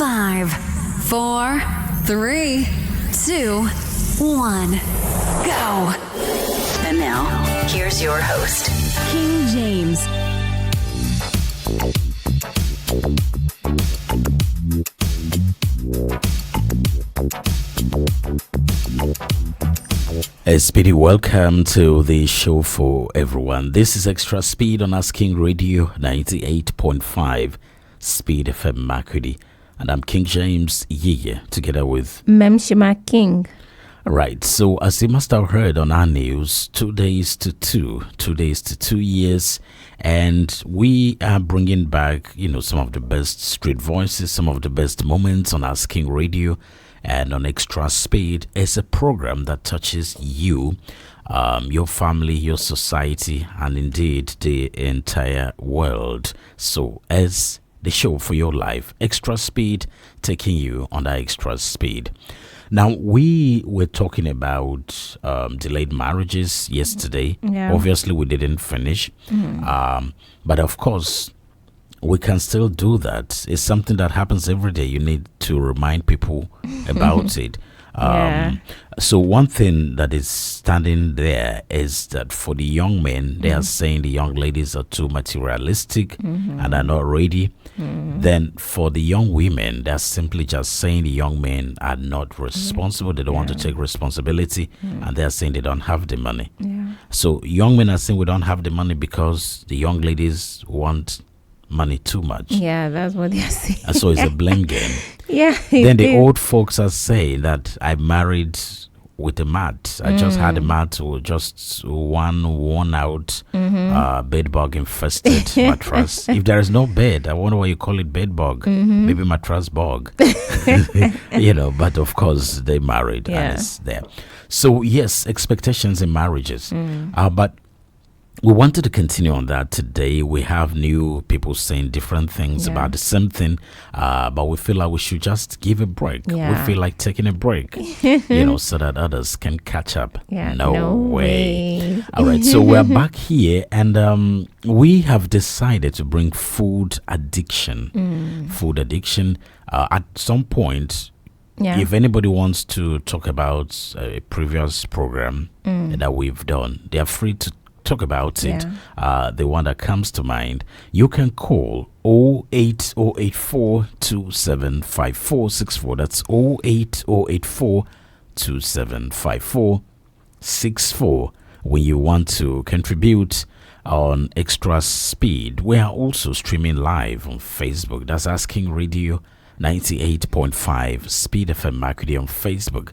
5, 4, 3, 2, 1, go. And now, here's your host, King James. A speedy welcome to the show for everyone. This is Extra Speed on Asking Radio 98.5 Speed FM Makurdi. And I'm King James YiYE together with Mmemshima King. Right, so as you must have heard on our news, 2 days to 2 years, and we are bringing back, some of the best street voices, some of the best moments on Asking Radio and on Extra Speed. It's a program that touches you, your family, your society, and indeed the entire world. So as the show for your life, Extra Speed, taking you on that Extra Speed. Now, we were talking about delayed marriages yesterday. Yeah. Obviously, we didn't finish. But of course, we can still do that. It's something that happens every day. You need to remind people about it. So one thing that is standing there is that for the young men, they are saying the young ladies are too materialistic and are not ready. Then for the young women, they're simply just saying the young men are not responsible. They don't want to take responsibility, and they're saying they don't have the money. So young men are saying we don't have the money because the young ladies want money too much. Yeah, that's what they're saying. And so it's a blame game. Yeah. Then the old folks are saying that I married with a mat. I just had a mat or just one worn out bed bug infested mattress. If there is no bed, I wonder why you call it bed bug. Maybe mattress bug. But of course they married and it's there. So yes, expectations in marriages. But we wanted to continue on that today. We have new people saying different things about the same thing, but we feel like we should just give a break. We feel like taking a break, so that others can catch up. No way. All right, so we're back here, and we have decided to bring food addiction. Food addiction. At some point, if anybody wants to talk about a previous program that we've done, they are free to talk about it. The one that comes to mind, you can call 08084 275464. That's 08084 275464 when you want to contribute on Extra Speed. We are also streaming live on Facebook. That's Asking Radio 98.5 Speed FM Makurdi on Facebook.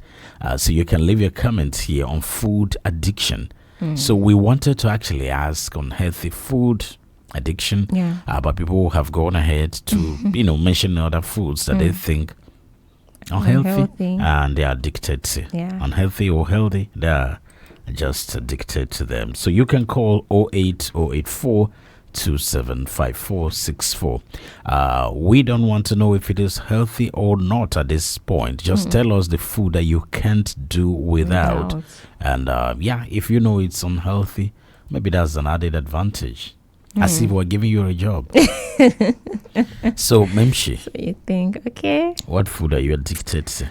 So you can leave your comments here on food addiction. So we wanted to actually ask on healthy food addiction, but people have gone ahead to, mention other foods that they think unhealthy and they are addicted to. Unhealthy or healthy, they are just addicted to them. So you can call 08084 275464. We don't want to know if it is healthy or not at this point. Just tell us the food that you can't do without. And if you know it's unhealthy, maybe that's an added advantage. As if we're giving you a job. So, Memshi. So you think, okay. What food are you addicted to?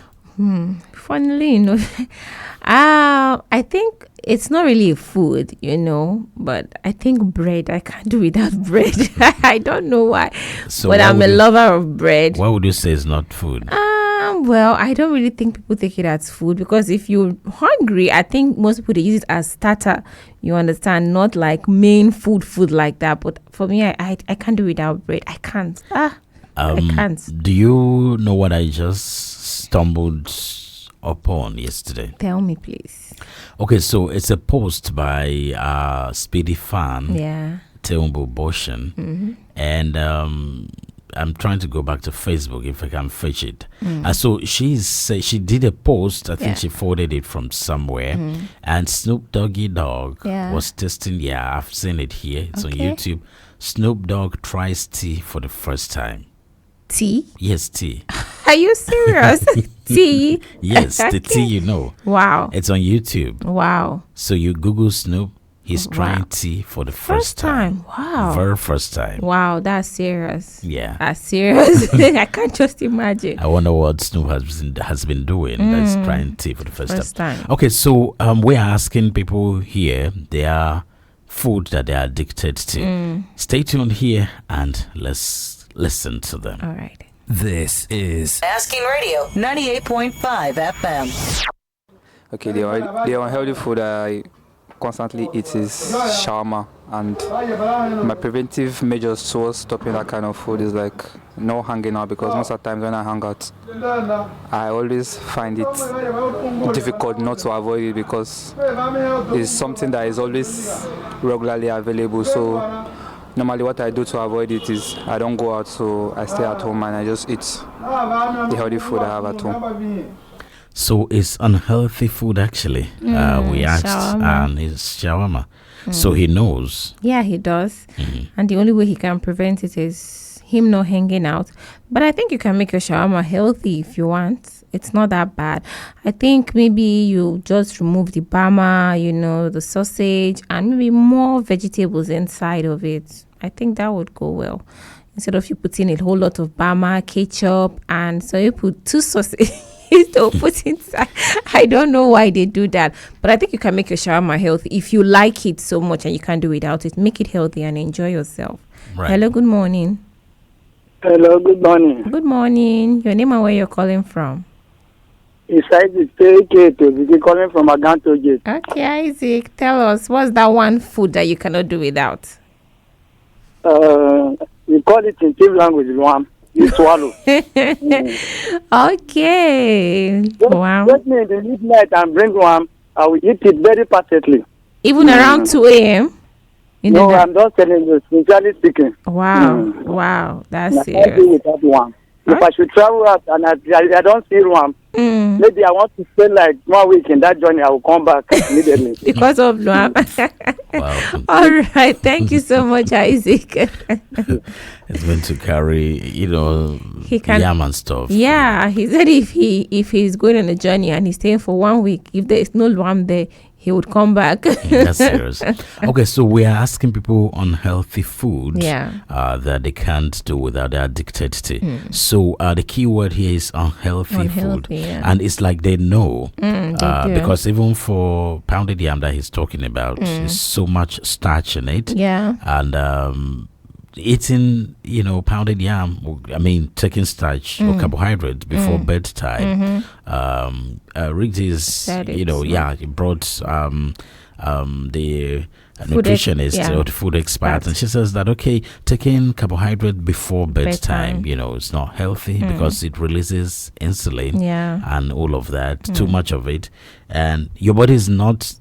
Funnily, I think it's not really food, but I think bread. I can't do without bread. I don't know why, but I'm a lover of bread. Why would you say it's not food? Well, I don't really think people take it as food because if you're hungry, I think most people they use it as starter. You understand, not like main food like that. But for me, I can't do without bread. I can't. I can't. Do you know what I just stumbled upon yesterday? Tell me, please. Okay, so it's a post by Speedy Fan, Teumbo Boshan, and I'm trying to go back to Facebook if I can fetch it. So she did a post. I think she forwarded it from somewhere, and Snoop Doggy Dogg was testing. Yeah, I've seen it here. It's on YouTube. Snoop Dogg tries tea for the first time. Tea? Yes, tea. Are you serious? Tea? Yes, the tea, Wow. It's on YouTube. Wow. So you Google Snoop He's trying tea for the First time. Wow. Very first time. Wow, that's serious. Yeah. That's serious. I can't just imagine. I wonder what Snoop has been doing. That's trying tea for the first time. Okay, so we're asking people here their food that they're addicted to. Stay tuned here and let's listen to them. All right. This is Asking Radio 98.5 FM. Okay, the unhealthy food I constantly eat is shawarma, and my preventive measures towards stopping that kind of food is like no hanging out, because most of the times when I hang out, I always find it difficult not to avoid it because it's something that is always regularly available. So normally what I do to avoid it is I don't go out, so I stay at home and I just eat the healthy food I have at home. So it's unhealthy food actually. We asked, and it's shawarma. So he knows. Yeah, he does. And the only way he can prevent it is him not hanging out. But I think you can make your shawarma healthy if you want. It's not that bad. I think maybe you just remove the bama, the sausage, and maybe more vegetables inside of it. I think that would go well. Instead of you putting a whole lot of bama, ketchup, and so you put 2 sausages. To put inside. I don't know why they do that, but I think you can make your shawarma healthy if you like it so much and you can't do without it. Make it healthy and enjoy yourself. Right. Hello, good morning. Hello, good morning. Good morning. Your name and where you're calling from? It's Isaac We're calling from Aganto Gate. Okay, Isaac, tell us, what's that one food that you cannot do without? We call it in Tiv language, Luam. You swallow. Okay. Wow. Get me in the midnight and bring one. I will eat it very perfectly. Even around 2 a.m.? No, I'm just telling you, sincerely speaking. Wow. Wow. That's I can't serious. do without one. If I should travel out and I don't see one, maybe I want to spend like 1 week in that journey, I will come back immediately. Because of Luam. Wow. All right. Thank you so much, Isaac. It's going to carry, He can, yam and stuff. Yeah. He said if he's going on a journey and he's staying for 1 week, if there is no Luam there, he would come back. That's serious. Okay, so we are asking people unhealthy food that they can't do without, they're addicted to. So the key word here is unhealthy food. Yeah. And it's like they know. They do. Because even for pounded yam that he's talking about, there's so much starch in it. Yeah. And eating, pounded yam, taking starch or carbohydrate before bedtime. Rick is, he brought the nutritionist or the food expert, and she says that, okay, taking carbohydrate before bedtime, it's not healthy because it releases insulin and all of that, too much of it, and your body is not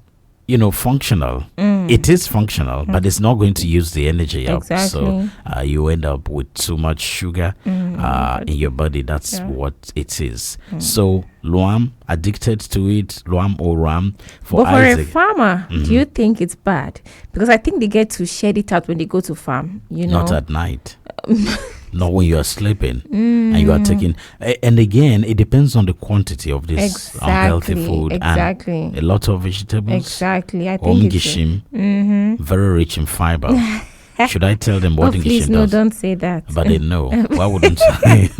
functional. It is functional, but it's not going to use the energy up. So you end up with too much sugar in your body. That's what it is. So Luam, addicted to it, Luam or Ram. But for a farmer, do you think it's bad? Because I think they get to shed it out when they go to farm. Not at night. Not when you are sleeping and you are taking. And again, it depends on the quantity of this unhealthy food. And a lot of vegetables. Exactly. I think it's very rich in fiber. Should I tell them what please, does? No, don't say that. But they know. Why wouldn't I?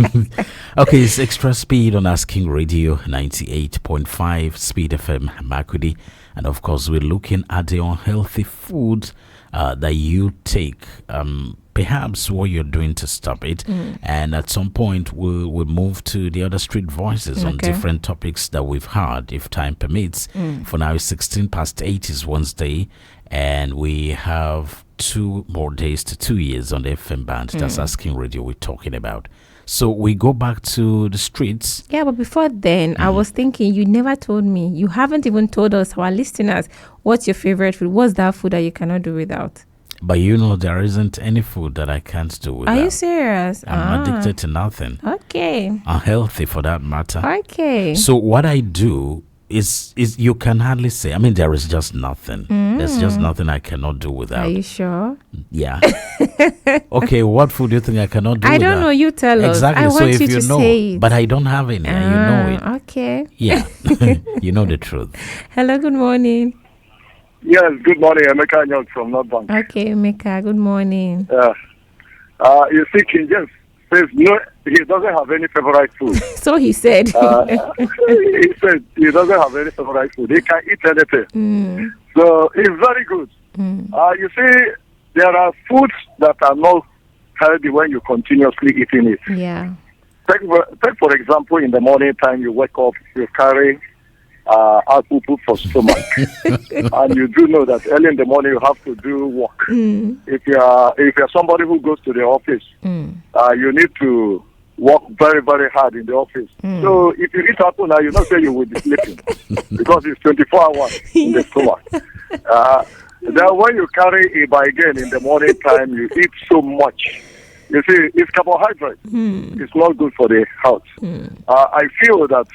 Okay, it's Extra Speed on Asking Radio 98.5 Speed FM Makudi. And of course, we're looking at the unhealthy food that you take. Perhaps what you're doing to stop it. And at some point, we'll move to the other street voices on different topics that we've heard, if time permits. For now, it's 16 past 8 is Wednesday. And we have 2 more days to 2 years on the FM band. That's Asking Radio we're talking about. So we go back to the streets. Yeah, but before then, I was thinking, you never told me. You haven't even told us, our listeners, what's your favorite food? What's that food that you cannot do without? But there isn't any food that I can't do without. Are you serious? I'm addicted to nothing. Okay. Unhealthy for that matter. Okay. So what I do is you can hardly say, there is just nothing. There's just nothing I cannot do without. Are you sure? Yeah. Okay, what food do you think I cannot do I without? don't know, you tell us. Exactly. I So want if you to say it. But I don't have any, and you know it. Okay. Yeah. You know the truth. Hello, good morning. Yes, good morning. Emeka Nyok from North Bank. Okay, Mika, good morning. You see, King James says no, he doesn't have any favorite food. So he said. He said he doesn't have any favorite food. He can eat anything. So it's very good. You see, there are foods that are not healthy when you continuously eating it. Yeah. Take for example, in the morning time, you wake up, you carry apple for stomach, and you do know that early in the morning you have to do work. If you're somebody who goes to the office, you need to work very, very hard in the office. So if you eat apple now, you not say you will be sleeping because it's 24 hours in the stomach. Then when you carry it by again in the morning time, you eat so much. You see, it's carbohydrate. It's not good for the health. I feel that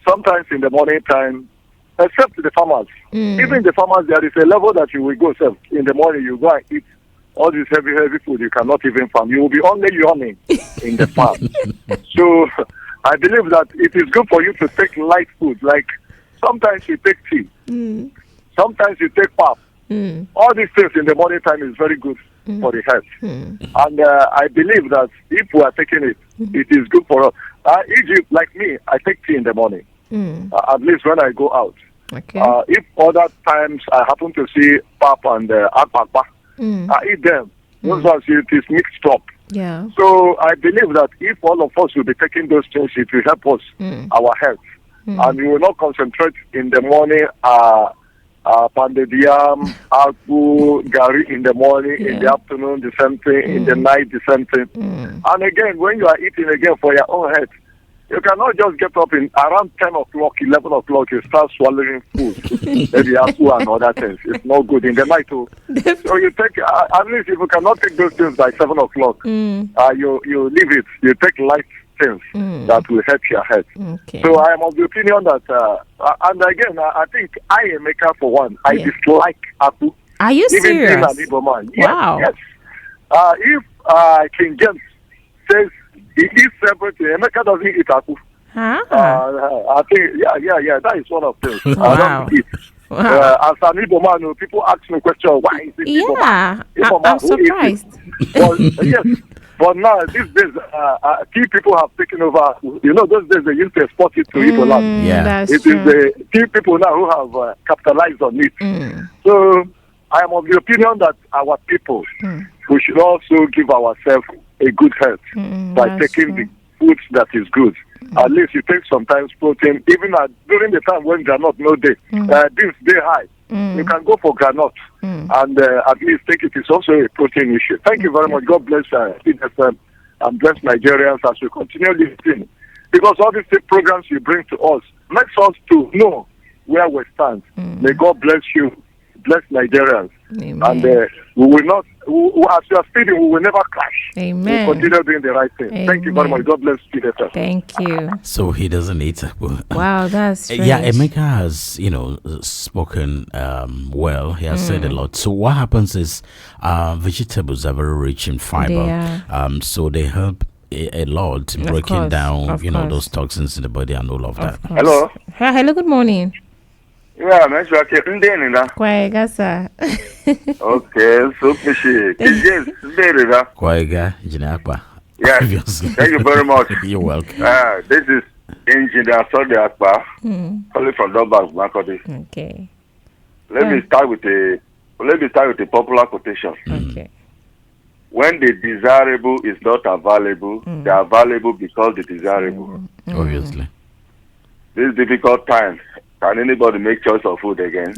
sometimes in the morning time, except the farmers, even the farmers, there is a level that you will go, sir. In the morning, you go and eat all this heavy food you cannot even farm. You will be only yawning in the farm. So I believe that it is good for you to take light food. Like sometimes you take tea, sometimes you take pap. All these things in the morning time is very good for the health. And I believe that if we are taking it, it is good for us. Egypt, like me, I take tea in the morning, at least when I go out. Okay. If other times I happen to see pap and akpakpa, I eat them. Those ones, it is mixed up. Yeah. So I believe that if all of us will be taking those things, it will help us, our health. And we will not concentrate in the morning, pounded yam, akpu, gari in the morning, in the afternoon, the same thing, in the night, the same thing. And again, when you are eating again for your own health, you cannot just get up in around 10 o'clock, 11 o'clock, you start swallowing food, maybe apple and other things. It's not good in the night too. So you take, at least if you cannot take those things by 7 o'clock, you leave it. You take light things that will help your health. Okay. So I am of the opinion that, and again, I think I am maker for one. I dislike apple. Are you Even serious? being an Igbo man. Yes, Wow. yes. If King James says he eats everything, Emeka doesn't eat apple. I think, yeah, that is one of them. I don't eat. As an Igbo man, people ask me question, why is it Igbo man? Igbo man I'm surprised. Well, yes. But now, these days, key people have taken over. You know, those days they used to export it to Igbo land. That's It true. is the key people now who have capitalized on it. So, I am of the opinion that our people, we should also give ourselves a good health by taking the foods that is good. At least you take sometimes protein, even during the time when granite no day, beans day high. You can go for granite and at least take it. It's also a protein issue. Thank you very much. God bless CFM and bless Nigerians as we continue listening. Because all these programs you bring to us makes us to know where we stand. May God bless you. Bless Nigerians. Amen. And we will not, as you are speaking, we will never crash. Amen. We'll continue doing the right thing. Thank you very much. God bless you. Thank you. So he doesn't eat apple. Wow, that's strange. Yeah, Emeka has, spoken well. He has said a lot. So what happens is vegetables are very rich in fiber. So they help a lot in breaking down, those toxins in the body and all of that. Hello. Hello, good morning. Yeah, man, you are keeping doing that. Kwaiga, sir. Okay, so fishy. Yes, very that. Kwaiga, Jinakwa. Yes, thank you very much. You're welcome. This is Engineer Sunday Akpa, calling from Dobas, Makodi. Okay. Let me start with a popular quotation. Okay. When the desirable is not available, they are valuable because the desirable. Obviously. This difficult time. Can anybody make choice of food again?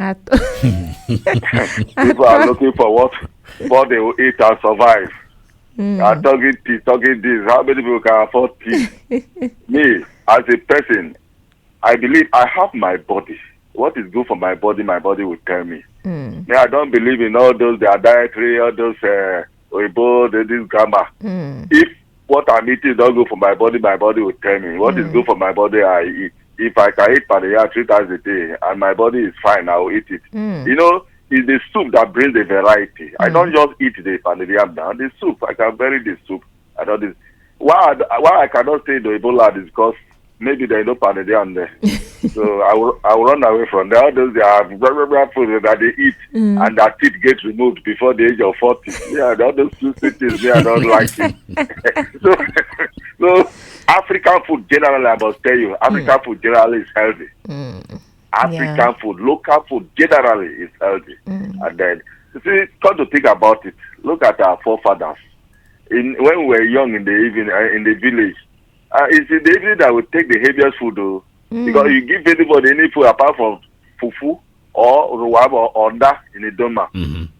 People are looking for what they will eat and survive. I'm talking tea, talking this. How many people can afford tea? Me, as a person, I believe I have my body. What is good for my body will tell me. Me, I don't believe in all those their dietary, all those oibo, this grammar. If what I'm eating don't go for my body will tell me. What is good for my body, I eat. If I can eat paella 3 times a day and my body is fine, I will eat it. It's the soup that brings the variety. I don't just eat the paella now. The soup, I can vary the soup. I don't. Why I cannot say the Ebola is because maybe there is no paella there. So I will run away from there. All those they have food that they eat and their teeth get removed before the age of 40. Yeah, all those two cities I don't like it. so African food generally, I must tell you, African food generally is healthy. African food, local food generally is healthy. And then, you see, come to think about it, look at our forefathers. When we were young in the evening, in the village, it's in the evening that we take the heaviest food, though. Because you give anybody any food apart from fufu or ruwab or onda in the doma.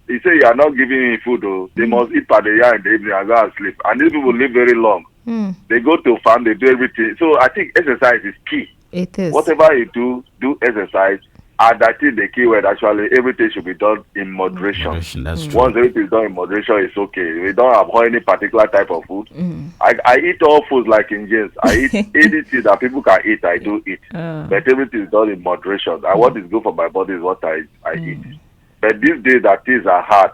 They say you are not giving him food, though. They must eat padaya in the evening and go and sleep. And these people live very long. They go to farm, they do everything. So I think exercise is key. It is. Whatever you do exercise. And I think the key word actually, everything should be done in moderation. That's true. Once everything is done in moderation, it's okay. We don't abhor any particular type of food. I eat all foods like King James. I eat anything that people can eat, I do eat. But everything is done in moderation. And what is good for my body is what I eat. But these days that things are hard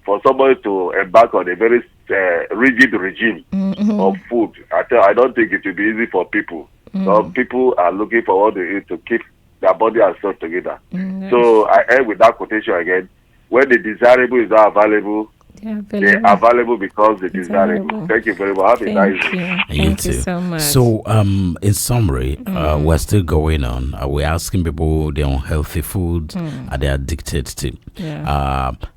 for somebody to embark on a very rigid regime of food. I don't think it will be easy for people. Some people are looking for what they eat to keep their body and soul together. So I end with that quotation again. When the desirable is not available, they are available because the desirable. Thank you very much. Have a nice day. You too. So much. So, in summary, we're still going on. We're asking people their unhealthy food are they addicted to.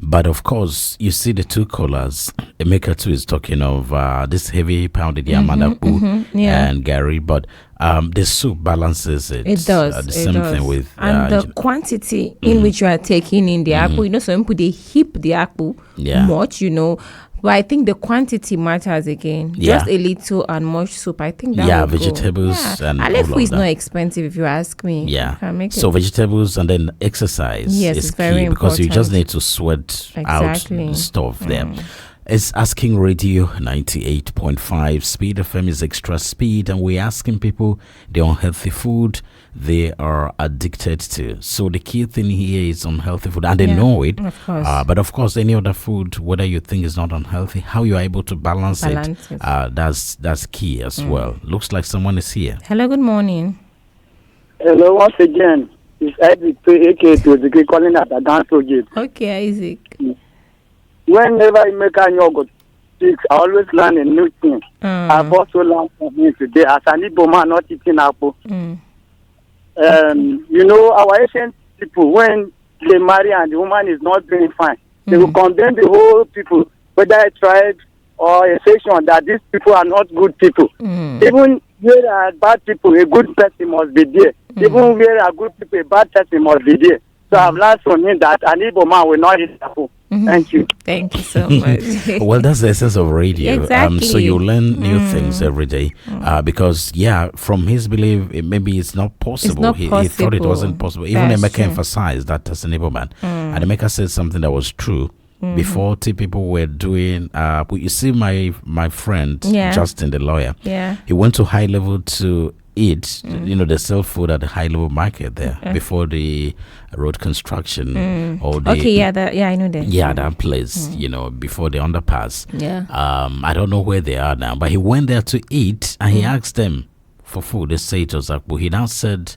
But of course, you see the two callers. Emeka too is talking of this heavy pounded yam and Gary, but the soup balances it. It does. The same thing with and the quantity in which you are taking in the apple. You know, some people they heap the apple much. You know, but I think the quantity matters again. Just a little and much soup. I think that will vegetables go. and Alefu is not expensive if you ask me. So vegetables and then exercise is very key because you important. just need to sweat out stuff there. It's Asking Radio 98.5 Speed FM is extra speed, and we're asking people the unhealthy food they are addicted to. So the key thing here is unhealthy food, and they know it. Of course. But of course, any other food, whether you think is not unhealthy, how you are able to balance it. That's key as well. Looks like someone is here. Hello, good morning. Hello, once again. It's Isaac, aka calling at the dance project. Okay, Isaac. Whenever I make a yogurt, I always learn a new thing. I've also learned something today as an Igbo man not eating apple. You know, our Asian people, when they marry and the woman is not doing fine, they will condemn the whole people, whether a tribe or a section, that these people are not good people. Even where there are bad people, a good person must be there. Even where there are good people, a bad person must be there. So I've learned from him that an Igbo man will not eat apple. Thank you. Thank you so much. Well, that's the essence of radio. Exactly. So you learn new things every day. Because, from his belief, maybe it's not possible. He thought it wasn't possible. Even Emeka emphasized that as an Igbo man. And Emeka said something that was true. Before people were doing, you see my friend, Justin, the lawyer, he went to High Level to eat, they sell food at the High Level market there before the road construction or the I know that. That place, before the underpass. I don't know where they are now, but he went there to eat and he asked them for food. They say it was akpu. He now said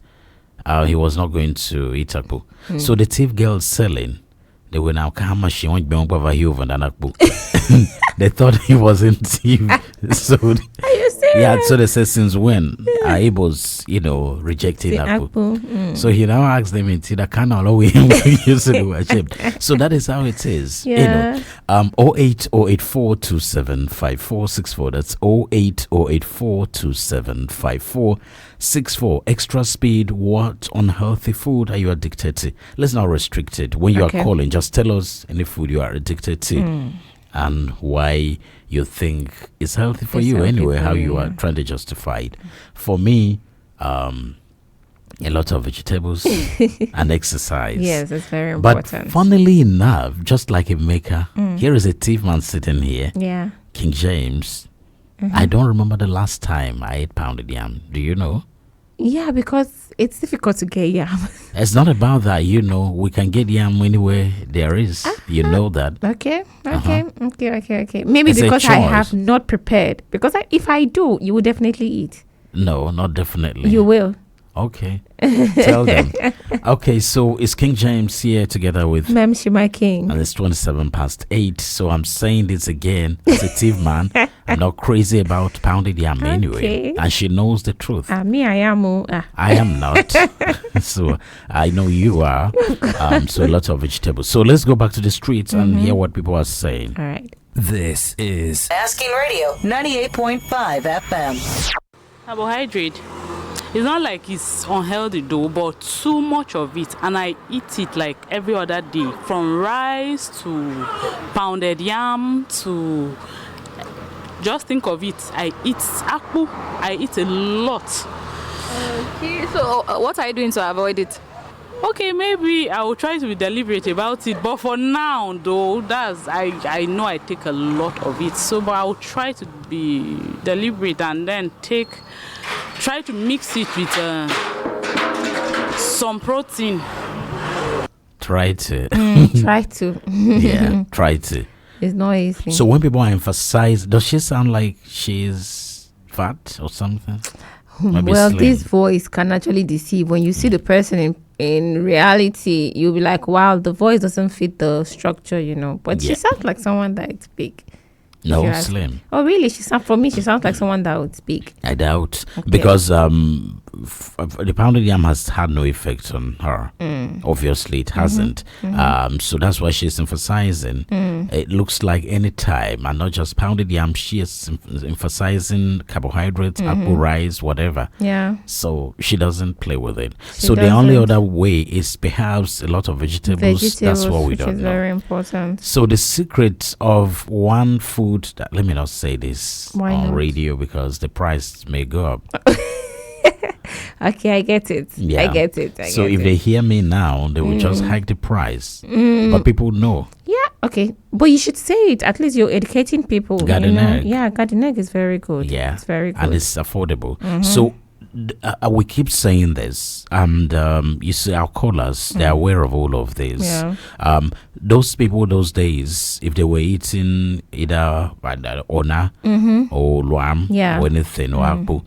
he was not going to eat akpu. So the thief girl selling, they were now how much she won't be on they thought he wasn't thief. So so they said, since when are Igbos, rejecting Akpu? So he now asked them into the canal we used to do ashamed. So that is how it is. 08084275464. That's 08084275464. Extra speed. What unhealthy food are you addicted to? Let's not restrict it. When you are calling, just tell us any food you are addicted to. And why you think it's healthy for you anyway, how you are trying to justify it. For me, a lot of vegetables and exercise. Yes, it's very important. But funnily enough, just like a maker, here is a thief man sitting here. King James. I don't remember the last time I ate pounded yam. Do you know? Yeah, because it's difficult to get yam. It's not about that, we can get yam anywhere there is. You know that. Okay. Maybe it's because I have not prepared. Because if I do, you will definitely eat. No, not definitely. You will. Okay. Tell them. Okay, so it's King James here together with Mmemshima King. and it's 27 past 8. So I'm saying this again as a thief man. I'm not crazy about pounded yam anyway. And she knows the truth. Me, I am. I am not. So I know you are. So lots of vegetables. So let's go back to the streets and hear what people are saying. All right. This is Asking Radio 98.5 FM. Carbohydrate. It's not like it's unhealthy though, but too much of it, and I eat it like every other day, from rice to pounded yam to just think of it. I eat akpu. I eat a lot. Okay, so what are you doing to avoid it? Okay, maybe I will try to be deliberate about it, but for now though, I know I take a lot of it, so but I will try to be deliberate and then try to mix it with some protein. try to. Try to. Yeah, try to. It's not easy. So when people emphasize, does she sound like she's fat or something? Maybe well, slim. this voice can actually deceive. When you see the person in reality, you'll be like, wow, the voice doesn't fit the structure, you know. But she sounds like someone that is big. No, slim. Oh, really? For me, she sounds like someone that would speak. I doubt. Because the pounded yam has had no effect on her. Obviously, it hasn't. So that's why she's emphasizing. It looks like any time, and not just pounded yam, she is emphasizing carbohydrates, apple rice, whatever. Yeah. So she doesn't play with it. The only other way is perhaps a lot of vegetables. That's what we don't know. Very important. So the secret of one food that, let me not say this on radio because the price may go up. Okay, I get it. Yeah. I get it. So if they hear me now, they will just hike the price. But people know. Yeah, okay. But you should say it. At least you're educating people. Garden egg. Yeah, garden egg is very good. Yeah. It's very good. And it's affordable. So we keep saying this, and you see our callers, they're aware of all of this. Yeah. Those people those days, if they were eating either ona or luam or anything or apple,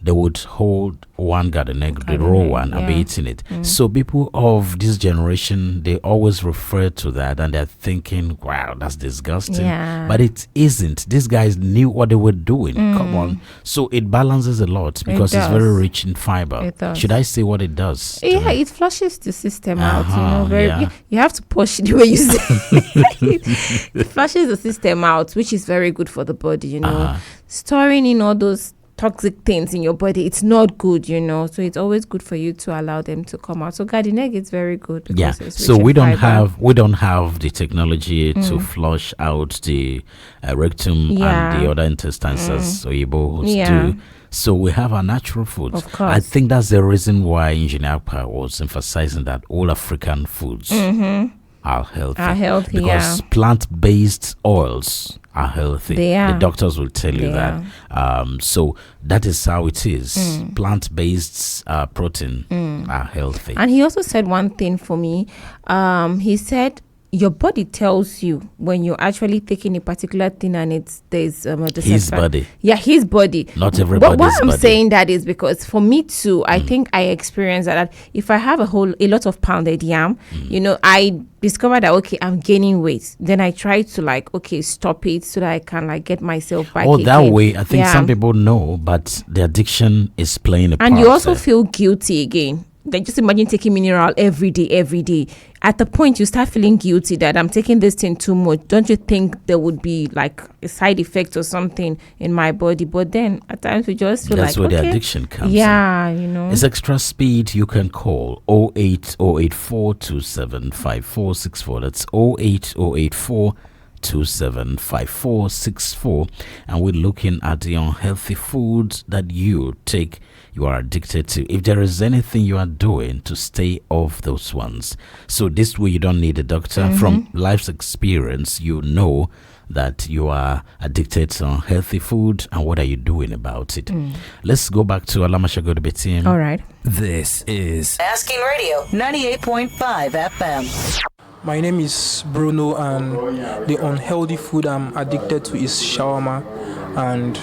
they would hold one garden egg, the raw one, and be eating it. So people of this generation, they always refer to that and they're thinking, wow, that's disgusting. Yeah. But it isn't. These guys knew what they were doing. Come on. So it balances a lot because it's very rich in fiber. It does. Should I say what it does? Yeah, it flushes the system out. You know, you have to push the way you say. It flushes the system out, which is very good for the body. You know, storing in all those toxic things in your body, it's not good, you know. So it's always good for you to allow them to come out. So garden egg is very good. It's so we don't have the technology to flush out the rectum and the other intestines as Oyibo do. So we have our natural foods. Of course. I think that's the reason why Engineer Pa was emphasizing that all African foods are healthy. Because plant-based oils are healthy. They are. The doctors will tell you that. So that is how it is. Plant-based protein are healthy. And he also said one thing for me. He said your body tells you when you're actually taking a particular thing and there's his body. Yeah, his body. Not everybody's But why I'm body. saying that is because for me too, I think I experience that if I have a lot of pounded yam, you know, I discover that okay, I'm gaining weight. Then I try to stop it so that I can get myself back. That way, I think some people know, but the addiction is playing a part. And you also feel guilty again. Then just imagine taking mineral every day. At the point you start feeling guilty that I'm taking this thing too much. Don't you think there would be like a side effect or something in my body? But then at times we just feel that's where the addiction comes in. You know. It's extra speed. You can call 08084275464. That's 08084275464, and we're looking at the unhealthy foods that you are addicted to. If there is anything you are doing to stay off those ones, so this way you don't need a doctor. From life's experience, you know that you are addicted to unhealthy food, and what are you doing about it? Let's go back to Alamashago Betim. All right. This is Asking Radio 98.5 FM. My name is Bruno, and the unhealthy food I'm addicted to is shawarma, and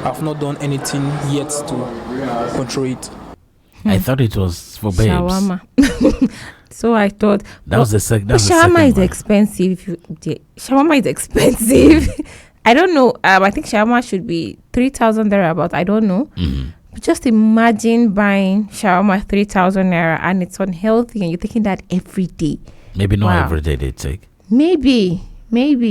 I've not done anything yet to control it. I thought it was for babes. Shawarma. So I thought That was the second. shawarma is expensive. Shawarma is expensive. I don't know. I think shawarma should be 3,000 thereabout. I don't know. But just imagine buying shawarma 3,000 naira and it's unhealthy and you're taking that every day. Maybe not every day they take. Maybe.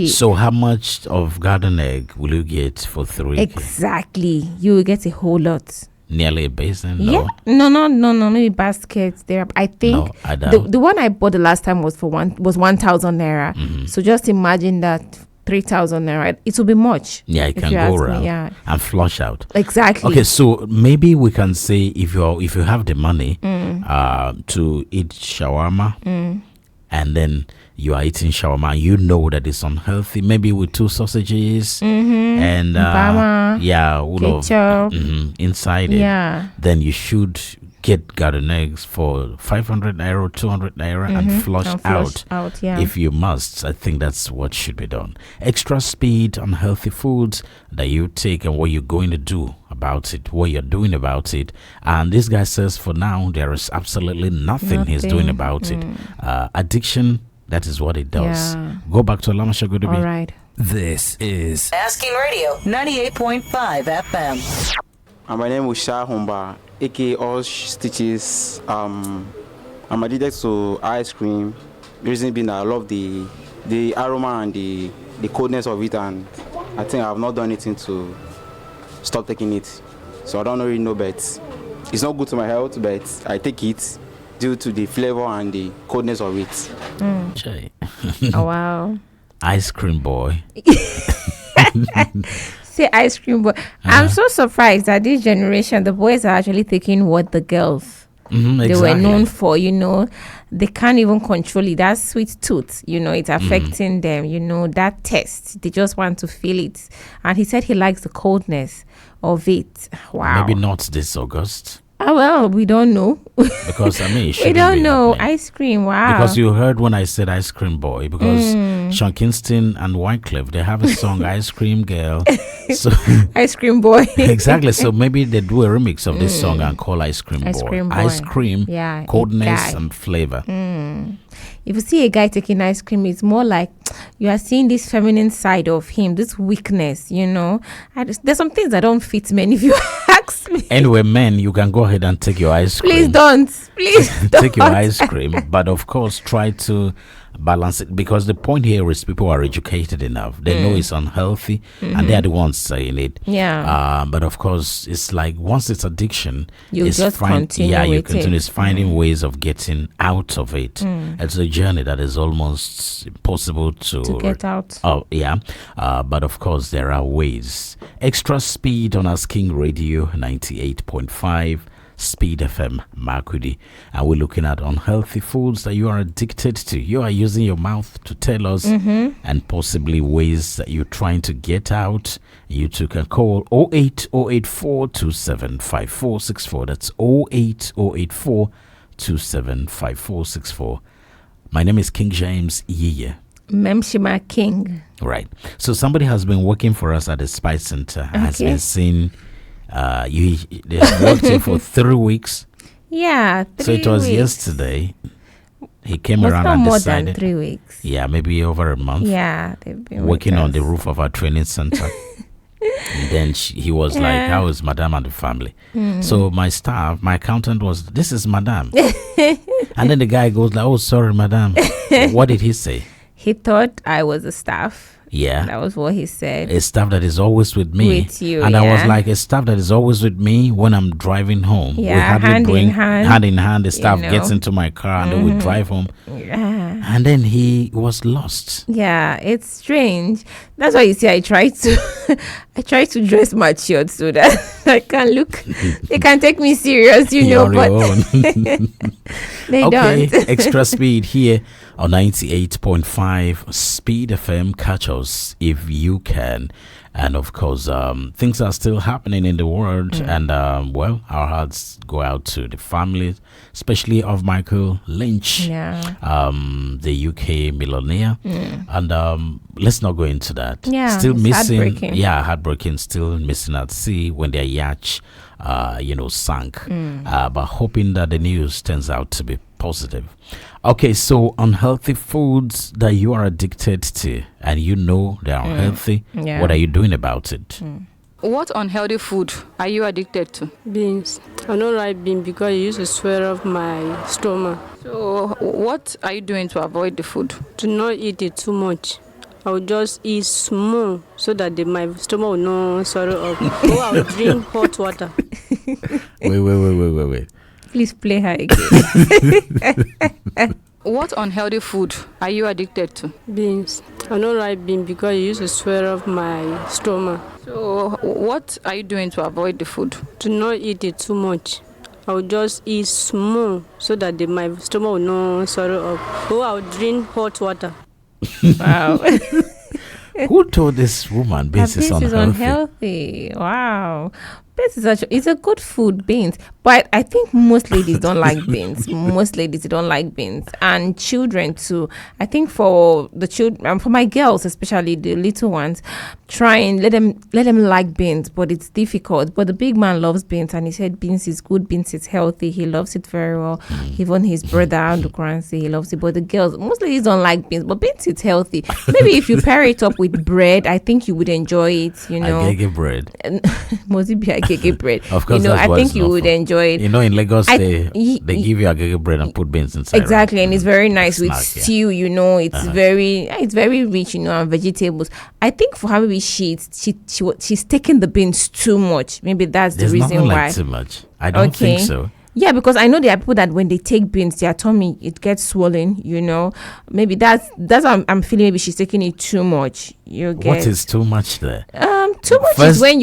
So how much of garden egg will you get for 3? Exactly. You will get a whole lot. Nearly a basin? Yeah. No. Maybe baskets there. I think No, I doubt. the one I bought the last time was 1,000 naira. So just imagine that 3,000 naira. It will be much. Yeah, it if can you go ask me, around and flush out. Exactly. Okay, so maybe we can say if you have the money to eat shawarma and then you are eating shawarma, you know that it's unhealthy, maybe with 2 sausages and Bama, ketchup inside it. Yeah. Then you should get garden eggs for 500 naira, 200 naira and flush out if you must. I think that's what should be done. Extra speed on healthy foods that you take and what you're going to do about it, what you're doing about it. And this guy says for now there is absolutely nothing he's doing about it. Addiction, that is what it does. Go back to Alamasha Godobi. All right. This is Asking Radio 98.5 FM. My name is Shah Humba, aka All Stitches. I'm addicted to ice cream. The reason being I love the aroma and the coldness of it, and I think I've not done anything to stop taking it. So I don't really know, but it's not good to my health, but I take it due to the flavor and the coldness of it. Oh, wow. Ice cream boy. Say ice cream boy. I'm so surprised that this generation, the boys are actually taking what the girls they were known for. They can't even control it. That sweet tooth, it's affecting them. That taste, they just want to feel it. And he said he likes the coldness of it. Wow. Maybe not this August. Oh, well, we don't know. Because, it we don't know. happening. Ice cream, wow. Because you heard when I said ice cream boy, because Sean Kingston and Wycliffe, they have a song, Ice Cream Girl. So ice cream boy. Exactly. So maybe they do a remix of this song and call Ice Cream Boy. Ice cream, coldness and flavor. If you see a guy taking ice cream, it's more like you are seeing this feminine side of him, this weakness, there's some things that don't fit men, if you ask me. Anyway, men, you can go ahead and take your ice cream. Please don't. Take your ice cream. But of course, try to balance it, because the point here is people are educated enough. They know it's unhealthy and they're the ones saying it. Yeah. But of course, it's like once it's addiction, you just continue. Yeah, you with continue. it. It's finding ways of getting out of it. It's a journey that is almost impossible to get out. Oh, yeah. But of course, there are ways. Extra speed on our King Radio 98.5. Speed FM Makudi, and we're looking at unhealthy foods that you are addicted to. You are using your mouth to tell us, and possibly ways that you're trying to get out. You too can call 08084275464. That's 08084275464. My name is King James Yiye. Mmemshima King. Right. So somebody has been working for us at the Spice Center. Has been seeing. They worked here for 3 weeks. Yeah, 3 weeks. So it was yesterday. He came It's around not and more decided. than 3 weeks. Yeah, maybe over a month. Yeah, they've been working with on us. the roof of our training center. And then he was like, "How is Madame and the family?" So my accountant was, "This is Madame." And then the guy goes like, "Oh, sorry, Madame." What did he say? He thought I was a staff. Yeah. That was what he said. A staff that is always with me. With you, and I was like, a staff that is always with me when I'm driving home. Yeah, we hardly hand in hand. The staff know. gets into my car and then we drive home. Yeah. And then he was lost. Yeah, it's strange. That's why you see I try to dress matured so that I can look, they can take me serious, You're but your own. they Okay, don't. extra speed here on 98.5 Speed FM. Catch us if you can. And of course, things are still happening in the world. And well, our hearts go out to the families, especially of Michael Lynch, the UK millionaire. And let's not go into that. Yeah, still it's missing. heartbreaking. Yeah, heartbreaking. Still missing at sea when their yacht sank. But hoping that the news turns out to be positive. Okay, so unhealthy foods that you are addicted to and you know they are unhealthy, what are you doing about it? What unhealthy food are you addicted to? Beans. I don't like beans because it used to swell up my stomach. So, what are you doing to avoid the food? To not eat it too much. I will just eat small so that my stomach will not swell up. Or I'll drink hot water. Wait. Please play her again. What unhealthy food are you addicted to? Beans. I don't like beans because it used to swell up my stomach. So, what are you doing to avoid the food? To not eat it too much. I will just eat small so that my stomach will not swell up. Or I'll drink hot water. Wow. Who told this woman beans is unhealthy? Wow. Beans is it's a good food, beans. But I think most ladies don't like beans. Most ladies don't like beans. And children too. I think for the children, for my girls, especially the little ones, try and let them like beans, but it's difficult. But the big man loves beans, and he said beans is good, beans is healthy. He loves it very well. Even his brother and the grandson, he loves it. But the girls, most ladies don't like beans, but beans is healthy. Maybe if you pair it up with bread, I think you would enjoy it. You know, agege bread. Must it be agege bread? Of course, I think you would enjoy it. You know, in Lagos, they give you agege bread and put beans inside. Exactly, right? And it's very nice Snack, with stew. You know, it's very rich. You know, and vegetables. I think for her, maybe she's taking the beans too much. Maybe that's the reason why. Like too much. I don't think so. Yeah, because I know there are people that when they take beans, their tummy it gets swollen. You know, maybe that's how I'm feeling. Maybe she's taking it too much. What is too much there? Too much is when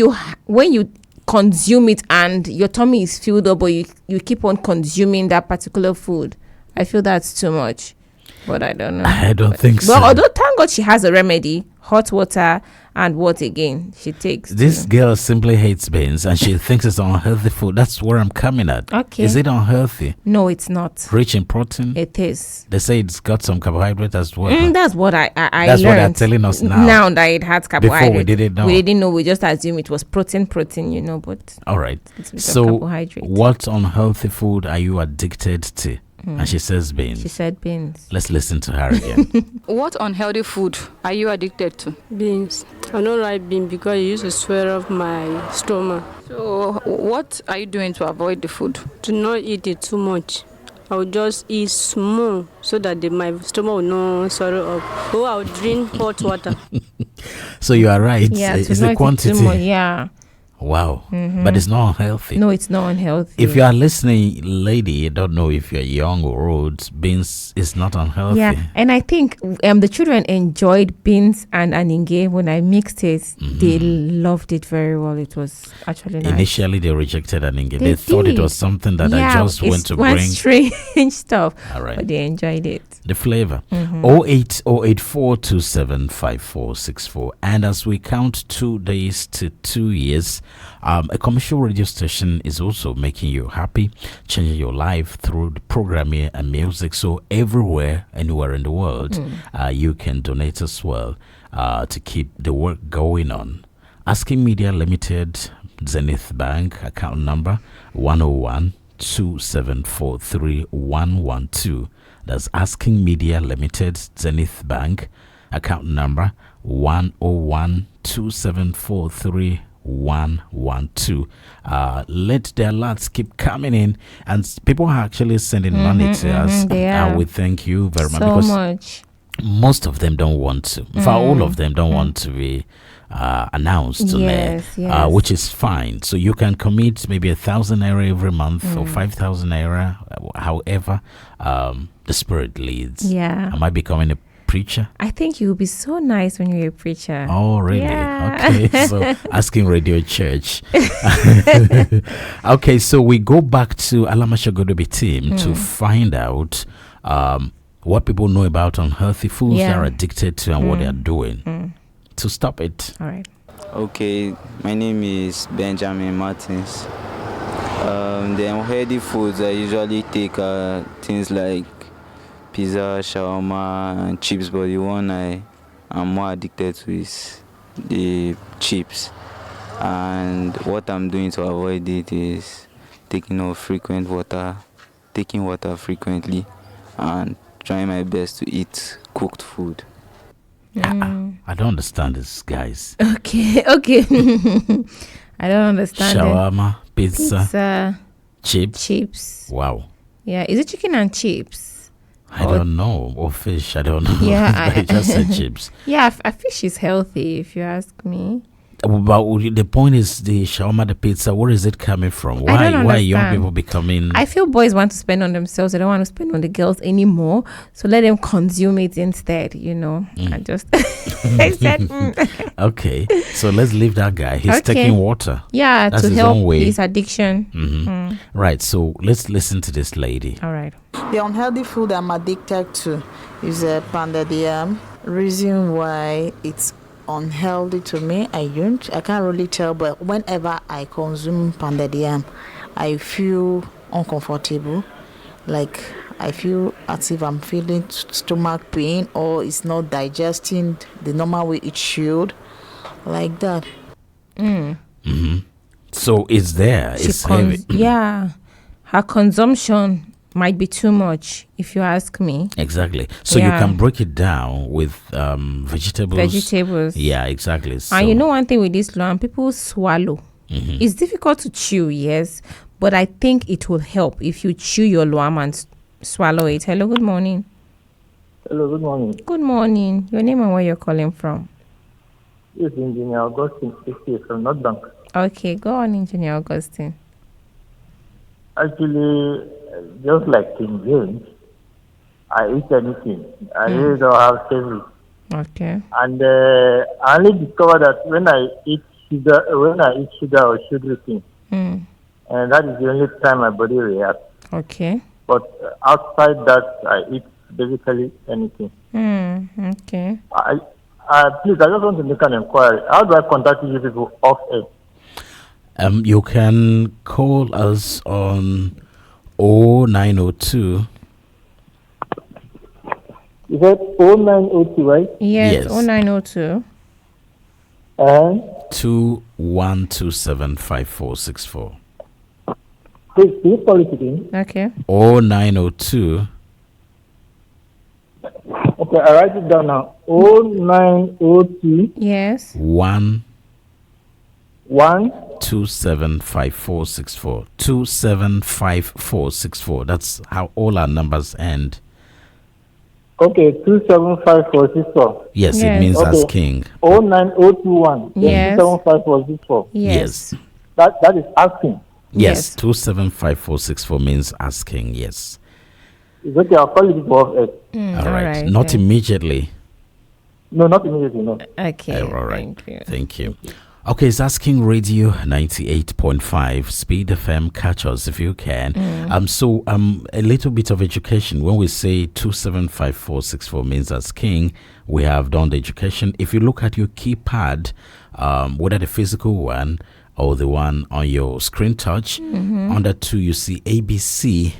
you consume it and your tummy is filled up, but you keep on consuming that particular food. I feel that's too much, but I don't know. I don't think so. Well, although thank God she has a remedy, hot water, and what again she takes. This girl simply hates beans and she thinks it's unhealthy food. That's where I'm coming at. Okay. Is it unhealthy? No, it's not. Rich in protein? It is. They say it's got some carbohydrate as well. That's what I That's learned. what they're telling us now. Now that it has carbohydrate. Before we didn't know. We didn't know. We just assumed it was protein, you know, but... All right. So, carbohydrate. What unhealthy food are you addicted to? And she says beans. She said beans. Let's listen to her again. What unhealthy food are you addicted to? Beans. I don't like beans because it used to swell up my stomach. So, what are you doing to avoid the food? To not eat it too much. I will just eat small so that my stomach will not swell up. Or I'll drink hot water. So you are right. Yeah, it's the quantity. Yeah. Wow. But it's not unhealthy. No, it's not unhealthy. If you are listening, lady, I don't know if you're young or old, beans is not unhealthy. Yeah, and I think the children enjoyed beans and aninge. When I mixed it, they loved it very well. It was actually nice. Initially, they rejected aninge. They thought it was something that I just went to bring. strange stuff. All right. But they enjoyed it. The flavor. 08084275464. And as we count 2 days to 2 years, a commercial radio station is also making you happy, changing your life through the programming and music. So everywhere, anywhere in the world, you can donate as well to keep the work going on. Asking Media Limited, Zenith Bank, account number 101-2743-112. That's Asking Media Limited, Zenith Bank, account number 101-2743-112. 112. Let the alerts keep coming in, and people are actually sending money to us. And we thank you very much, because much. Most of them don't want to. In fact, all of them don't want to be announced on air, which is fine. So you can commit maybe 1,000 naira every month or 5,000 naira, however the spirit leads. Yeah. Am I becoming a preacher? I think you'll be so nice when you're a preacher. Oh, really? Yeah. Okay. So Asking Radio Church. Okay, so we go back to Alamashagodobe team to find out what people know about unhealthy foods they are addicted to and what they are doing to stop it. All right. Okay, my name is Benjamin Martins. The unhealthy foods I usually take are things like pizza, shawarma, and chips, but the one I am more addicted to is the chips. And what I'm doing to avoid it is taking water frequently, and trying my best to eat cooked food. I don't understand this, guys. Okay. I don't understand. Shawarma, pizza, chips. Wow. Yeah, is it chicken and chips? I don't know. Or fish, I don't know. Yeah, I just said chips. Yeah, a fish is healthy, if you ask me. But the point is the shawarma, the pizza, where is it coming from? Why young people becoming... I feel boys want to spend on themselves. They don't want to spend on the girls anymore. So let them consume it instead, you know. I just... I said... Okay, so let's leave that guy. He's taking water. Yeah, that's to his help own way. his addiction. Right, so let's listen to this lady. All right. The unhealthy food I'm addicted to is pounded yam. Reason why it's unhealthy to me, I can't really tell, but whenever I consume pounded yam, I feel uncomfortable. Like I feel as if I'm feeling stomach pain, or it's not digesting the normal way it should, like that. So it's there. It's heavy. Yeah, her consumption might be too much, if you ask me. Exactly. So you can break it down with vegetables. Yeah, exactly. So. And you know one thing with this loan, people swallow. It's difficult to chew, yes, but I think it will help if you chew your loam and swallow it. Hello, good morning. Hello, good morning. Good morning. Your name and where you're calling from? Yes, Engineer Augustine from North Bank. Okay, go on, Engineer Augustine. Actually, just like KiNG James, I eat anything. I really don't have favorite. Okay. And I only discovered that when I eat sugar or sugary things, and that is the only time my body reacts. Okay. But outside that, I eat basically anything. Okay. Please, I just want to make an inquiry. How do I contact you people off air? You can call us on 0902. Is that 0902, right? Yes. 0902. And 21275464. Please call it again. Okay. 0902. Okay, I write it down now. 0902. Yes. 275464. 275464. That's how all our numbers end. Okay, 275464. Yes, it means as king. 09021. Yes. 275464. Yes. That is asking. Yes, 275464 means asking. Yes. It's okay, I'll call you before off air. All right. Not immediately. No, not immediately, no. Okay. All right. Thank you. Okay, it's Asking Radio 98.5 Speed FM. Catch us if you can. So a little bit of education. When we say 275464 means as king, we have done the education. If you look at your keypad, whether the physical one or the one on your screen touch, under 2 you see ABC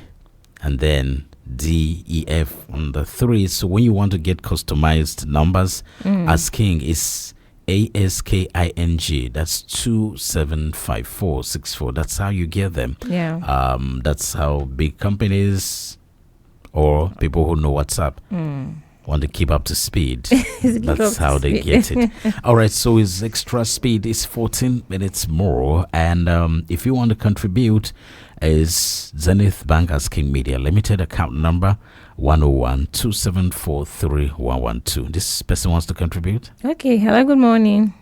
and then D, E, F on the 3. So when you want to get customized numbers, as king is ASKING. That's 275464. That's how you get them. Yeah. That's how big companies or people who know WhatsApp want to keep up to speed. That's how they get it. All right. So it's extra speed. It's 14 minutes more. And if you want to contribute, is Zenith Bank as King Media Limited, account number 101-2743-112. This person wants to contribute. Okay. Hello. Good morning.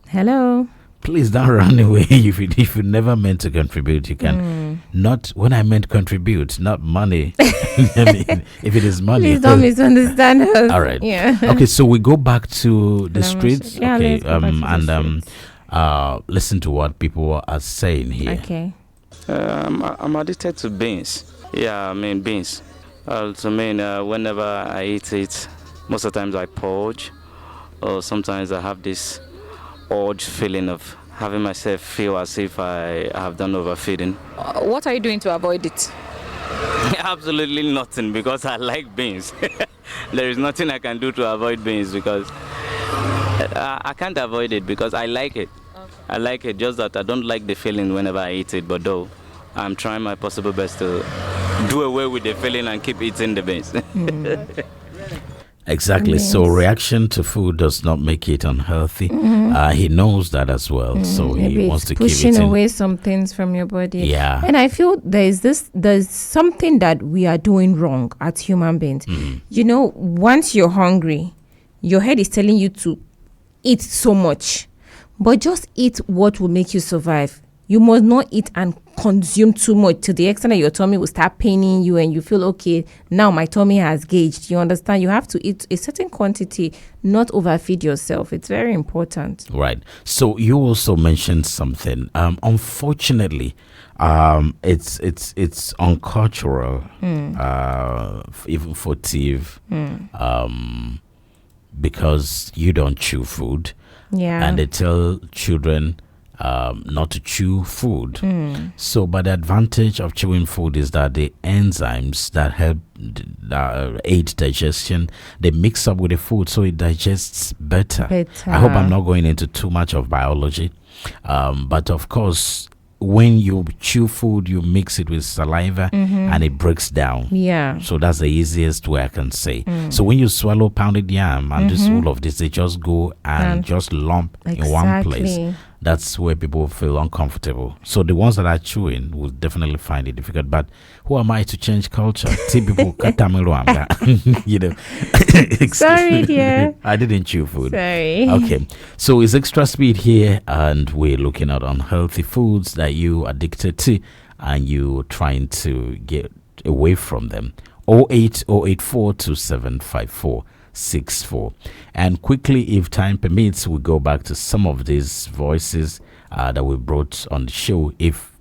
Hello. Please don't run away. If you never meant to contribute, you can. Not when I meant contribute, not money. I mean, if it is money, please don't misunderstand us. All right. Yeah. Okay. So we go back to the streets. Yeah, okay. and listen to what people are saying here. Okay. I'm addicted to beans. Yeah, I mean beans. Whenever I eat it, most of the times I purge, or sometimes I have this urge feeling of having myself feel as if I have done overfeeding. What are you doing to avoid it? Absolutely nothing, because I like beans. There is nothing I can do to avoid beans, because I can't avoid it because I like it. Okay. I like it, just that I don't like the feeling whenever I eat it. But though, I'm trying my possible best to do away with the feeling and keep eating the beans. Exactly. Yes. So reaction to food does not make it unhealthy. He knows that as well. So Maybe he wants it's to keep pushing eating. away some things from your body. Yeah. And I feel there's something that we are doing wrong as human beings. You know, once you're hungry, your head is telling you to eat so much, but just eat what will make you survive. You must not eat and consume too much to the extent that your tummy will start paining you and you feel, okay, now my tummy has gauged. You understand? You have to eat a certain quantity, not overfeed yourself. It's very important. Right. So you also mentioned something. Unfortunately, it's uncultural, even for Tiv, because you don't chew food. Yeah. And they tell children not to chew food. So, but the advantage of chewing food is that the enzymes that help aid digestion, they mix up with the food so it digests better. I hope I'm not going into too much of biology, but of course, when you chew food, you mix it with saliva and it breaks down. Yeah. So that's the easiest way I can say. So when you swallow pounded yam and this all of this, they just go and just lump in one place. That's where people feel uncomfortable. So the ones that are chewing will definitely find it difficult. But who am I to change culture? See people, you know. Sorry, dear. I didn't chew food. Sorry. Okay. So it's Extra Speed here, and we're looking at unhealthy foods that you addicted to, and you trying to get away from them. 08084275464. And quickly, if time permits, we go back to some of these voices that we brought on the show. If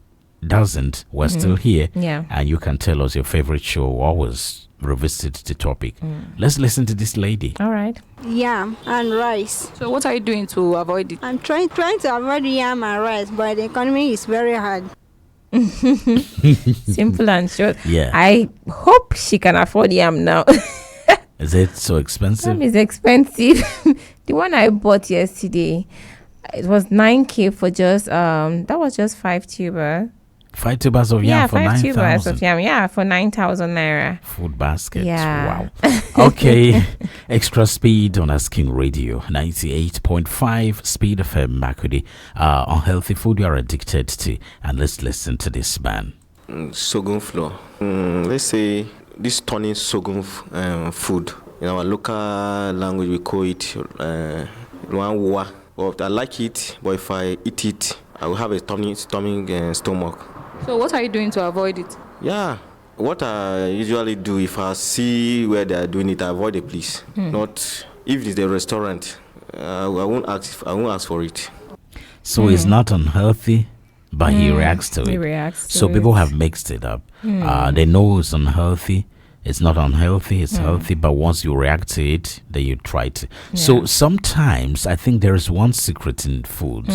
doesn't, we're still here. Yeah. And you can tell us your favorite show. Always revisit the topic. Let's listen to this lady. All right. Yam and rice. So what are you doing to avoid it? I'm trying to avoid yam and rice, but the economy is very hard. Simple and short. Yeah. I hope she can afford yam now. Is it so expensive? Yam is expensive. The one I bought yesterday, it was 9K for just that was just 5 tuber. 5 tubers of yam for 5 tubers 9,000. of yam. Yeah, for 9,000 naira. Food basket. Yeah. Wow. Okay. Extra Speed on Asking Radio 98.5 Speed FM Makudi. Unhealthy food you are addicted to. And let's listen to this man. Sorghum flour. Let's say this turning sorghum food. In our local language, we call it luanwa. But I like it, but if I eat it, I will have a stomach. So what are you doing to avoid it? Yeah, what I usually do, if I see where they are doing it, I avoid the place. Not if it's a restaurant, I won't ask for it. So it's not unhealthy, but he reacts to it. He reacts to so people it. have mixed it up. They know it's unhealthy. It's not unhealthy, it's healthy, but once you react to it, then you try to. So sometimes I think there is one secret in food.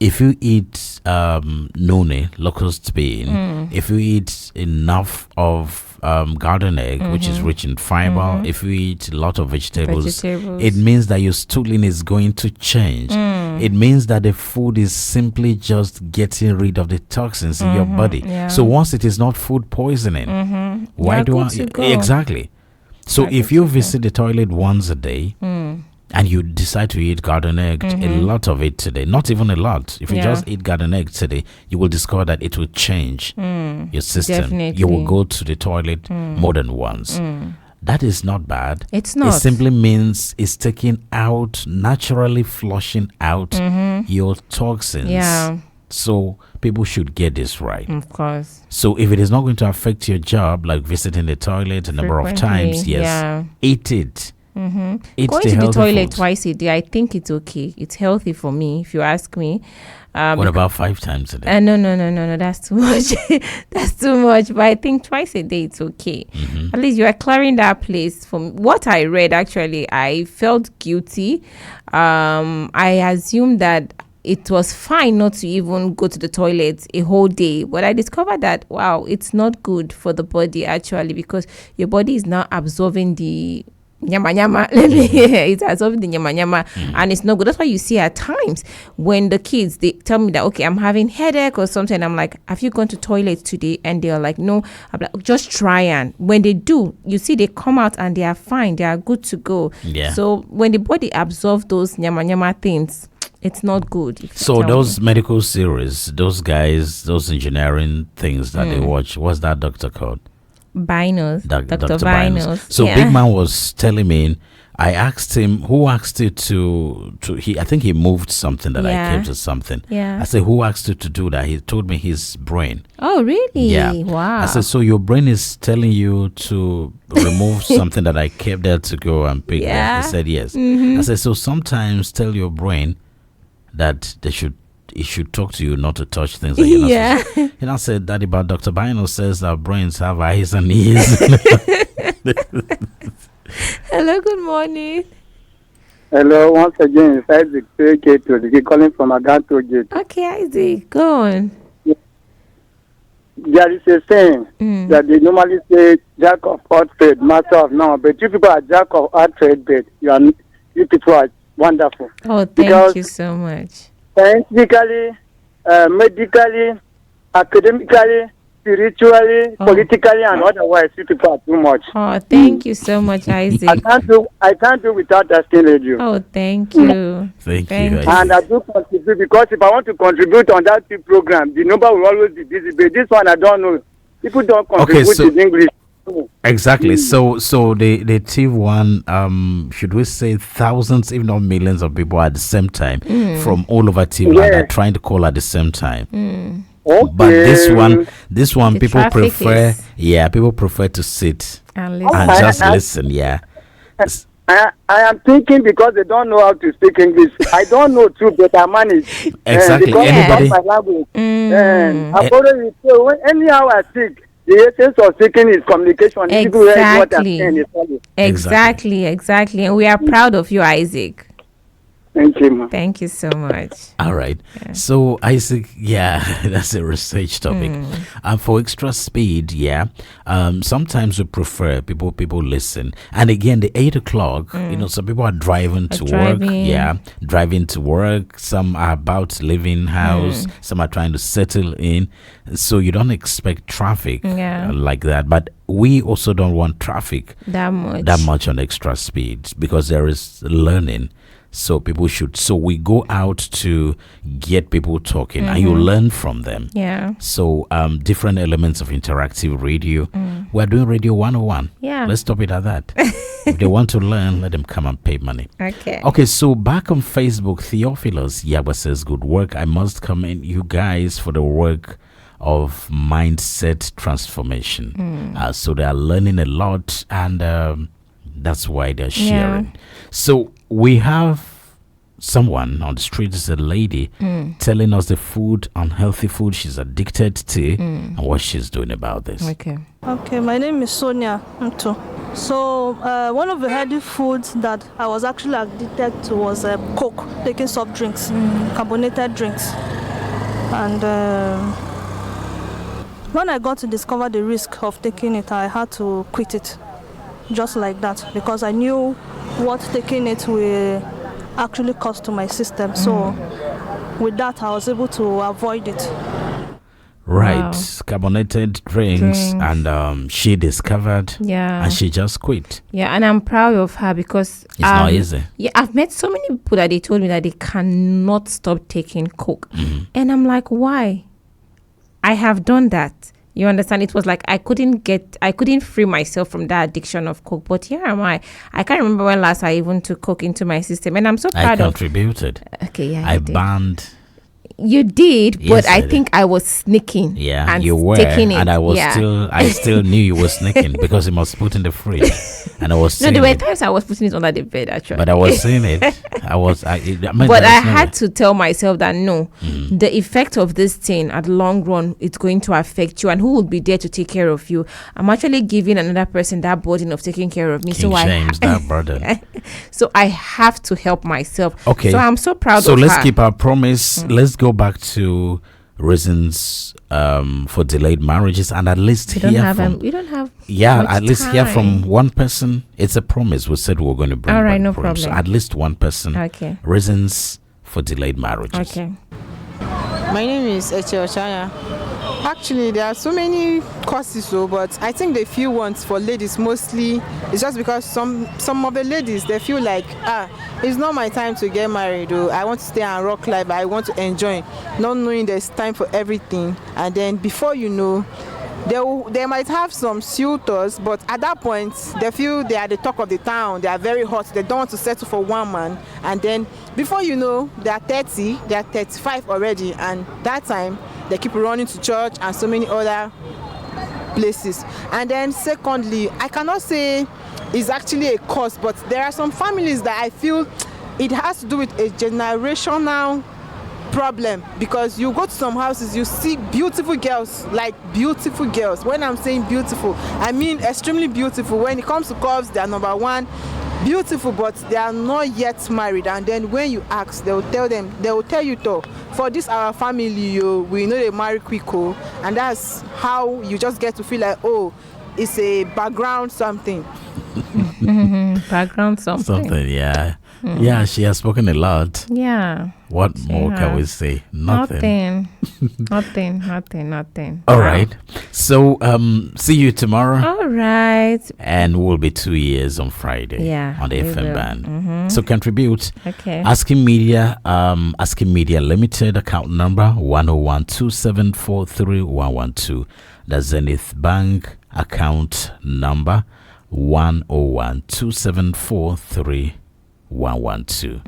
If you eat noni, locust bean, if you eat enough of garden egg, which is rich in fiber, if you eat a lot of vegetables, it means that your stooling is going to change. It means that the food is simply just getting rid of the toxins in your body. So once it is not food poisoning, why do I? Exactly. So if you visit the toilet once a day, and you decide to eat garden egg, a lot of it today, not even a lot. If you just eat garden egg today, you will discover that it will change your system. Definitely. You will go to the toilet more than once. That is not bad. It's not. It simply means it's taking out, naturally flushing out your toxins. Yeah. So people should get this right. Of course. So if it is not going to affect your job, like visiting the toilet a number of times, eat it. Eat Going the to the healthy toilet foods. twice a day, I think it's okay. It's healthy for me, if you ask me. What about 5 times a day? No, that's too much. That's too much. But I think twice a day, it's okay. At least you are clearing that place. From what I read, actually, I felt guilty. I assumed that it was fine not to even go to the toilet a whole day. But I discovered that, wow, it's not good for the body, actually, because your body is now absorbing the Nyama nyama. Let me it's absorbing the nyama nyama, and it's not good. That's why you see at times when the kids they tell me that okay, I'm having headache or something. I'm like, have you gone to toilet today? And they're like, no. I'm like, just try, and when they do, you see they come out and they are fine. They are good to go. Yeah. So when the body absorbs those nyama nyama things, it's not good. So those medical series, those guys, those engineering things that they watch, what's that doctor called? Binos, Dr. Binos. Binos. So Big Man was telling me, I asked him, who asked you to I think he moved something that I kept or something. Yeah. I said, who asked you to do that? He told me his brain. Oh, really? Yeah. Wow. I said, so your brain is telling you to remove something that I kept there to go and pick there? He said, yes. I said, so sometimes tell your brain that it should talk to you not to touch things that you're not supposed to. And I said, Daddy, but Dr. Bino says that brains have eyes and ears. Hello, good morning. Hello, once again, it's Isaac K2, calling from Aganto Gate. Okay, Isaac, go on. There is a saying that they normally say, jack of all trade, master of none. But you people are jack of all trade, but you people are wonderful. Oh, thank you so much. Scientifically, medically, academically, spiritually, politically, and otherwise, you people are too much. Oh, thank you so much, Isaac. I can't do without asking radio. Oh, thank you. Thank you. And I do contribute because if I want to contribute on that program, the number will always be busy. But this one, I don't know. People don't contribute in English. Exactly. So the TV1, should we say thousands, if not millions of people at the same time from all over TV1 are trying to call at the same time. Okay. But this one The people traffic prefer is- people prefer to sit And and just listen. I am thinking because they don't know how to speak English. I don't know too, but I manage. Exactly. Because Anybody- of my language. I follow it. So anyhow I speak, the essence of speaking is communication. People hear what I'm saying, they follow. Exactly. And we are proud of you, Isaac. Thank you, ma'am. Thank you so much. All right. So Isaac, that's a research topic. And for extra speed, sometimes we prefer people listen. And again, the 8 o'clock, some people are driving to work. Driving to work. Some are about leaving house. Some are trying to settle in. So you don't expect traffic like that. But we also don't want traffic That much on extra speed because there is learning. So people should. So we go out to get people talking, and you learn from them. Yeah. So different elements of interactive radio. We're doing Radio 101. Yeah. Let's stop it at that. If they want to learn, let them come and pay money. Okay. Okay. So back on Facebook, Theophilus Yaba says, "Good work. I must commend you guys for the work of mindset transformation. So they are learning a lot, and that's why they're sharing. So we have someone on the street, is a lady, telling us the unhealthy food she's addicted to and what she's doing about this. Okay, my name is Sonia Nto. So one of the healthy foods that I was actually addicted to was Coke, taking soft drinks, carbonated drinks. And when I got to discover the risk of taking it, I had to quit it just like that because I knew what taking it will actually cause to my system. So with that, I was able to avoid it. Right. Wow. Carbonated drinks. And she discovered and she just quit. Yeah, and I'm proud of her because it's not easy. Yeah, I've met so many people that they told me that they cannot stop taking Coke. And I'm like, why? I have done that. You understand? It was like I couldn't free myself from that addiction of Coke. But here am I. I can't remember when last I even took Coke into my system. And I'm so proud I contributed. Okay, yeah. I banned. You did, Yes, but I think I was sneaking. Yeah, and you were. taking it. And I still knew you were sneaking because it was put in the fridge. And I was No, seeing there were it. times I was putting it under the bed, actually. But I was seeing it. But I had to tell myself that no, the effect of this thing at the long run, it's going to affect you, and who will be there to take care of you? I'm actually giving another person that burden of taking care of me. KiNG James, that burden. So I have to help myself. Okay. So I'm so proud of her. So let's keep our promise. Let's go back to reasons for delayed marriages, and at least We don't hear have from we don't have at least hear time. from one person. It's a promise. We said we're going to bring All right, one no program. So problem. at least one person. Okay. Reasons for delayed marriages. Okay. My name is xTRa. Actually, there are so many causes, but I think the few ones for ladies mostly is just because some of the ladies, they feel like, it's not my time to get married, or I want to stay and rock life, I want to enjoy, not knowing there's time for everything. And then before you know, they might have some suitors, but at that point they feel they are the talk of the town, they are very hot, they don't want to settle for one man. And then before you know, they are 30, they are 35 already, and that time they keep running to church and so many other places. And then secondly, I cannot say it's actually a cause, but there are some families that I feel it has to do with a generational problem, because you go to some houses, you see beautiful girls, like beautiful girls. When I'm saying beautiful, I mean extremely beautiful. When it comes to curves, they are number one, beautiful, but they are not yet married. And then when you ask, they will tell you though, for this our family, we know they marry quick, and that's how you just get to feel like, oh, it's a background something. Background something. Yeah. Yeah, she has spoken a lot. Yeah. What more can we say? Nothing. Nothing. All right. So, see you tomorrow. All right. And we'll be 2 years on Friday. Yeah, On the we FM will. band. Mhm. So contribute. Okay. Asking Media Limited, account number 10127431112. The Zenith Bank account number 10127431112.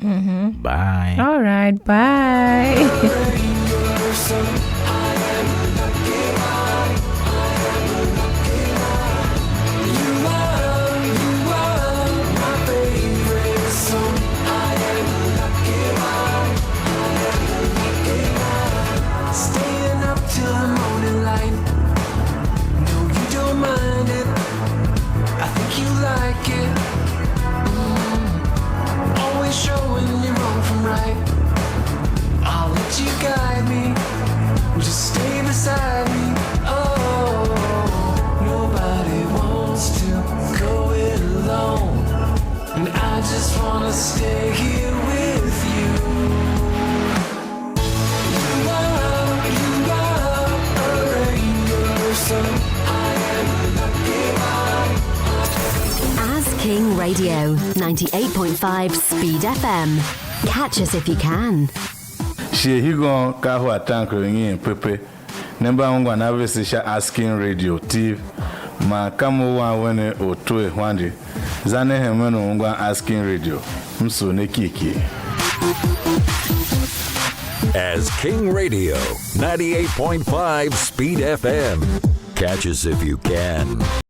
Bye. All right. Bye. Staying up till the morning light. No, you don't mind it. I think you like it. Always showing you wrong from right. I'll let you guide me. Just stay beside me. Oh, nobody wants to go it alone, and I just wanna stay here with you. As King Radio 98.5 Speed FM. Catch us if you can. She higon kahu atankro yin pepe. Number 1 na vesisha asking radio TV. Ma kamo wa wene oto ehwande. Zane hemeno ngwa asking radio. Mso ne kiki. As King Radio 98.5 Speed FM. Catch us if you can.